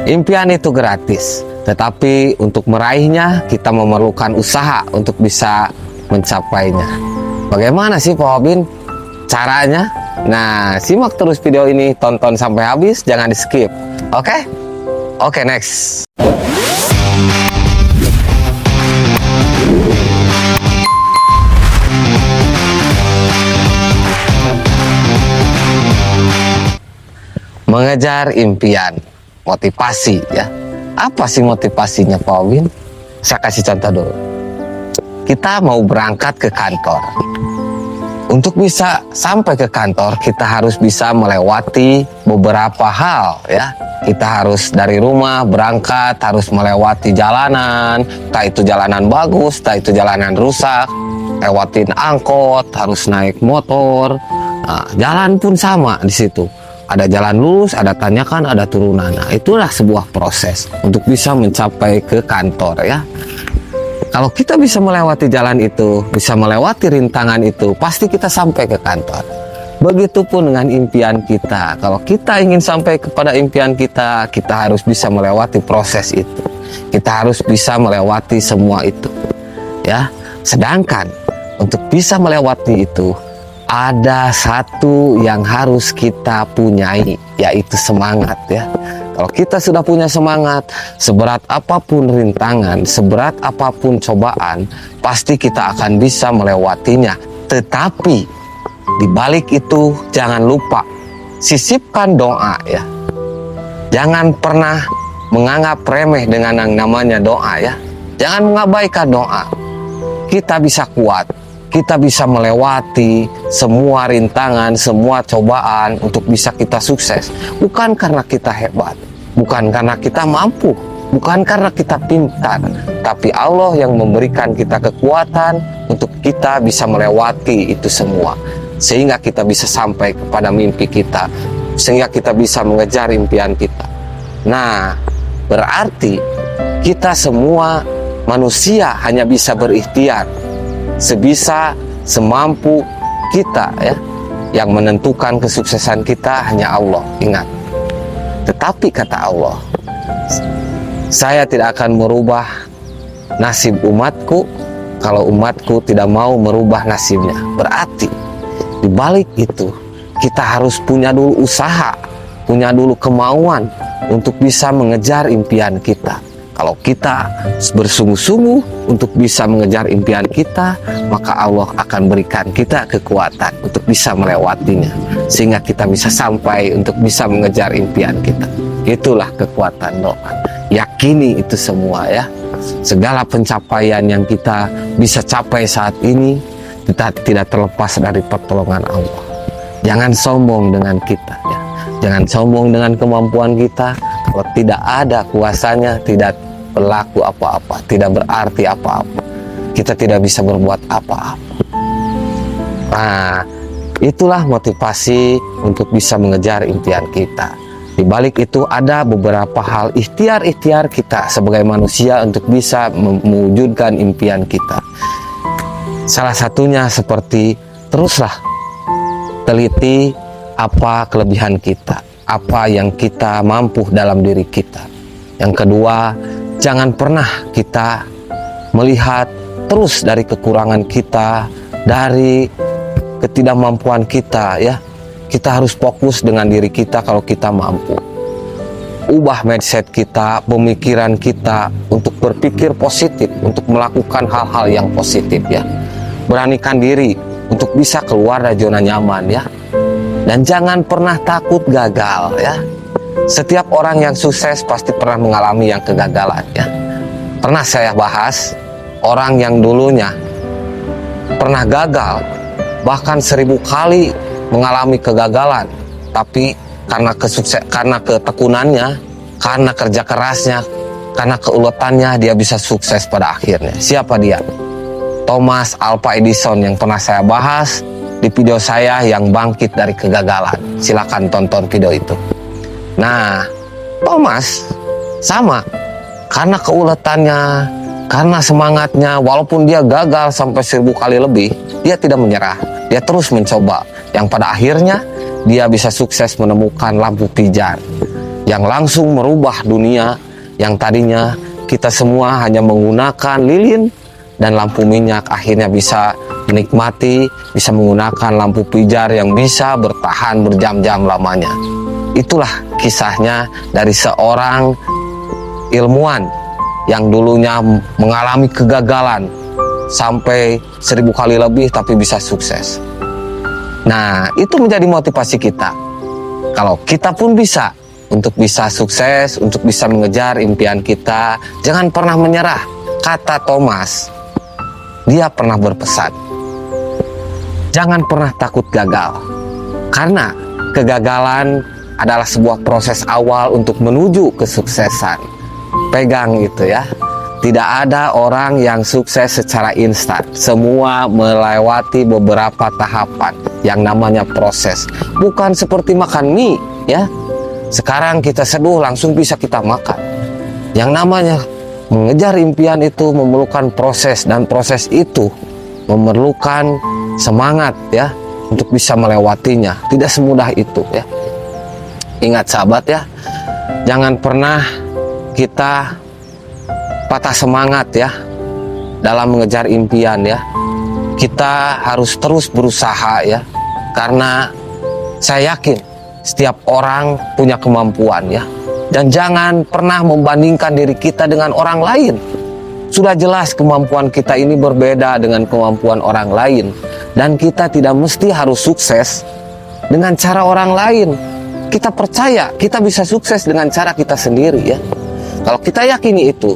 Impian itu gratis, tetapi untuk meraihnya kita memerlukan usaha untuk bisa mencapainya. Bagaimana sih Pak Obin caranya? Nah, simak terus video ini, tonton sampai habis, jangan di skip. Oke? Oke, next. Mengejar impian, motivasi ya. Apa sih motivasinya Pak Obin? Saya kasih contoh dulu. Kita mau berangkat ke kantor. Untuk bisa sampai ke kantor, kita harus bisa melewati beberapa hal ya. Kita harus dari rumah berangkat, harus melewati jalanan, entah itu jalanan bagus, entah itu jalanan rusak, lewatin angkot, harus naik motor. Nah, jalan pun sama di situ. Ada jalan lurus, ada tanjakan, ada turunan. Nah, itulah sebuah proses untuk bisa mencapai ke kantor ya. Kalau kita bisa melewati jalan itu, bisa melewati rintangan itu, pasti kita sampai ke kantor. Begitupun dengan impian kita. Kalau kita ingin sampai kepada impian kita, kita harus bisa melewati proses itu. Kita harus bisa melewati semua itu. Ya. Sedangkan untuk bisa melewati itu, ada satu yang harus kita punyai, yaitu semangat ya. Kalau kita sudah punya semangat, seberat apapun rintangan, seberat apapun cobaan, pasti kita akan bisa melewatinya. Tetapi di balik itu jangan lupa sisipkan doa ya. Jangan pernah menganggap remeh dengan yang namanya doa ya. Jangan mengabaikan doa. Kita bisa kuat. Kita bisa melewati semua rintangan, semua cobaan untuk bisa kita sukses. Bukan karena kita hebat, bukan karena kita mampu, bukan karena kita pintar, tapi Allah yang memberikan kita kekuatan untuk kita bisa melewati itu semua. Sehingga kita bisa sampai kepada mimpi kita, sehingga kita bisa mengejar impian kita. Nah, berarti kita semua manusia hanya bisa berikhtiar sebisa semampu kita ya. Yang menentukan kesuksesan kita hanya Allah, ingat. Tetapi kata Allah, saya tidak akan merubah nasib umatku kalau umatku tidak mau merubah nasibnya. Berarti di balik itu kita harus punya dulu usaha, punya dulu kemauan untuk bisa mengejar impian kita. Kalau kita bersungguh-sungguh untuk bisa mengejar impian kita, maka Allah akan berikan kita kekuatan untuk bisa melewatinya. Sehingga kita bisa sampai untuk bisa mengejar impian kita. Itulah kekuatan doa. Yakini itu semua ya. Segala pencapaian yang kita bisa capai saat ini, kita tidak terlepas dari pertolongan Allah. Jangan sombong dengan kita ya. Jangan sombong dengan kemampuan kita. Kalau tidak ada kuasanya, tidak berlaku apa-apa, tidak berarti apa-apa. Kita tidak bisa berbuat apa-apa. Nah, itulah motivasi untuk bisa mengejar impian kita. Di balik itu ada beberapa hal ikhtiar-ikhtiar kita sebagai manusia untuk bisa mewujudkan impian kita. Salah satunya seperti teruslah teliti apa kelebihan kita, apa yang kita mampu dalam diri kita. Yang kedua, jangan pernah kita melihat terus dari kekurangan kita, dari ketidakmampuan kita ya. Kita harus fokus dengan diri kita kalau kita mampu. Ubah mindset kita, pemikiran kita untuk berpikir positif, untuk melakukan hal-hal yang positif ya. Beranikan diri untuk bisa keluar dari zona nyaman ya. Dan jangan pernah takut gagal ya. Setiap orang yang sukses pasti pernah mengalami yang kegagalan ya. Pernah saya bahas orang yang dulunya pernah gagal, bahkan 1000 kali mengalami kegagalan, tapi karena ketekunannya, karena kerja kerasnya, karena keuletannya, dia bisa sukses pada akhirnya. Siapa dia? Thomas Alva Edison yang pernah saya bahas di video saya yang bangkit dari kegagalan. Silakan tonton video itu. Nah, Thomas sama, karena keuletannya, karena semangatnya, walaupun dia gagal sampai 1000 kali lebih, dia tidak menyerah. Dia terus mencoba, yang pada akhirnya dia bisa sukses menemukan lampu pijar. yang langsung merubah dunia yang tadinya kita semua hanya menggunakan lilin dan lampu minyak, akhirnya bisa menikmati, bisa menggunakan lampu pijar yang bisa bertahan berjam-jam lamanya. Itulah kisahnya dari seorang ilmuwan yang dulunya mengalami kegagalan sampai 1000 kali lebih tapi bisa sukses. Nah, itu menjadi motivasi kita. Kalau kita pun bisa untuk bisa sukses, untuk bisa mengejar impian kita, jangan pernah menyerah. Kata Thomas, dia pernah berpesan, jangan pernah takut gagal, karena kegagalan adalah sebuah proses awal untuk menuju kesuksesan. Pegang itu ya. Tidak ada orang yang sukses secara instan. Semua melewati beberapa tahapan yang namanya proses. Bukan seperti makan mie ya. Sekarang kita seduh langsung bisa kita makan. Yang namanya mengejar impian itu memerlukan proses, dan proses itu memerlukan semangat ya untuk bisa melewatinya. Tidak semudah itu ya. Ingat sahabat ya, jangan pernah kita patah semangat ya dalam mengejar impian ya. Kita harus terus berusaha ya, karena saya yakin setiap orang punya kemampuan ya. Dan jangan pernah membandingkan diri kita dengan orang lain. Sudah jelas kemampuan kita ini berbeda dengan kemampuan orang lain, dan kita tidak mesti harus sukses dengan cara orang lain. Kita percaya kita bisa sukses dengan cara kita sendiri ya. Kalau kita yakini itu,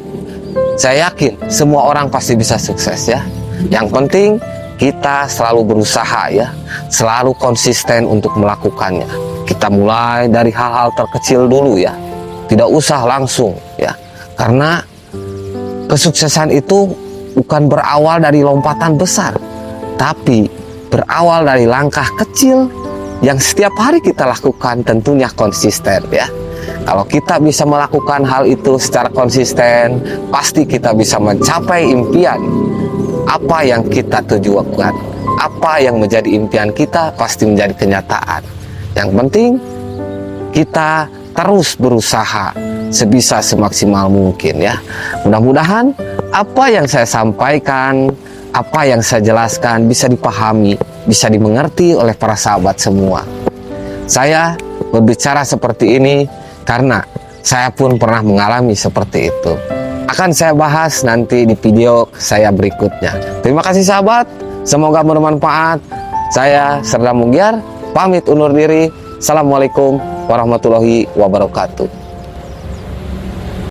saya yakin semua orang pasti bisa sukses ya. Yang penting kita selalu berusaha ya, selalu konsisten untuk melakukannya. Kita mulai dari hal-hal terkecil dulu ya. Tidak usah langsung ya. Karena kesuksesan itu bukan berawal dari lompatan besar, tapi berawal dari langkah kecil yang setiap hari kita lakukan, tentunya konsisten ya. Kalau kita bisa melakukan hal itu secara konsisten, pasti kita bisa mencapai impian apa yang kita tujukan. Apa yang menjadi impian kita pasti menjadi kenyataan. Yang penting kita terus berusaha sebisa semaksimal mungkin ya. Mudah-mudahan apa yang saya sampaikan, apa yang saya jelaskan bisa dipahami, bisa dimengerti oleh para sahabat semua. Saya berbicara seperti ini karena saya pun pernah mengalami seperti itu. Akan saya bahas nanti di video saya berikutnya. Terima kasih sahabat, semoga bermanfaat. Saya Serdar Mugyar, pamit undur diri. Assalamualaikum warahmatullahi wabarakatuh.